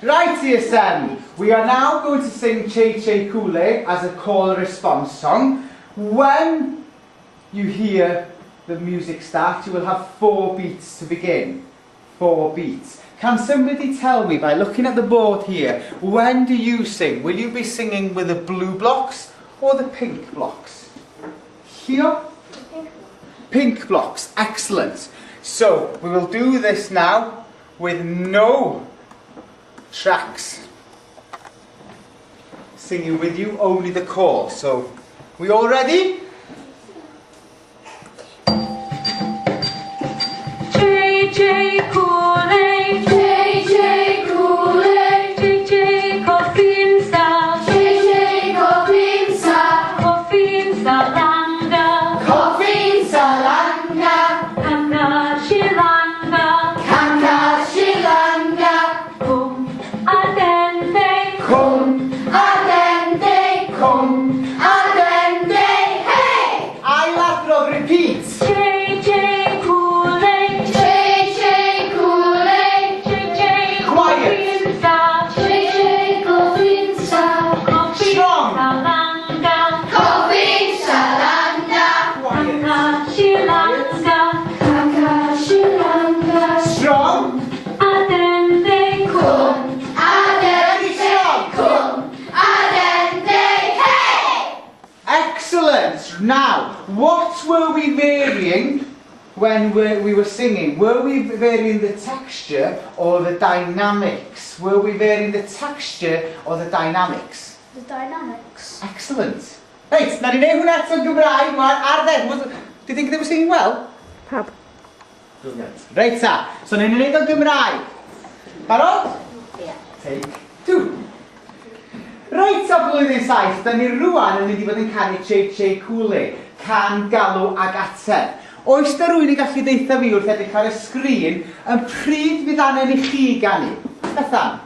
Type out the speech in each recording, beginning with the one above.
Right, TSM, we are now going to sing Che Che Kool as a call and response song. When you hear the music start, you will have 4 beats to begin. 4 beats. Can somebody tell me, by looking at the board here, when do you sing? Will you be singing with the blue blocks or the pink blocks? Here? Pink blocks. Excellent. So, we will do this now with no tracks singing with you, only the call. So, we all ready? Che Che Kool Che Che Kool Che Che Koffeinsa Che Che Koffeinsa Koffeinsa langa Koffeinsa langa Kaka shilanga Kaka shilanga Kum adende Kum adende Kum adende Hey! I last row, repeat. Che Che Kool Che Che Kool Che Che Koffeinsa Che Che Koffeinsa Strong. Koffeinsa langa Koffeinsa langa Kaka shilanga Kaka shilanga Strong. Adende Kum adende Kum adende Hey! Excellent. Now, what were we varying when we were singing? Were we varying the texture or the dynamics? Were we varying the texture or the dynamics? The dynamics. Excellent. Right, na ni neud hwnna eto Gymraeg, ar ddefn. Do you think they were singing well? Pub. Brilliant. Right ta, so na ni neud o Gymraeg. Barod? Yeah. Take 2. Right o blwyddyn 7, da ni rwan yn mynd i fod yn canu Che Che Kool can, galw ag ateb. Oes da rwy'n i gallu deitha fi wrth edrych ar y sgrin yn pryd fydd anen i chi ganu? Bethan?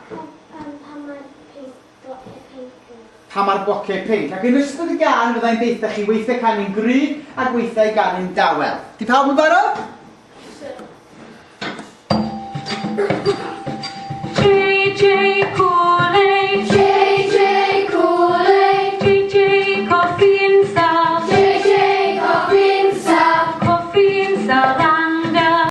Pa mae'r blociau pink. Ac yn ystod y gan fyddai'n deitha chi weithiau canu'n gryf ac weithiau canu'n dawel. Di pawb yn barod?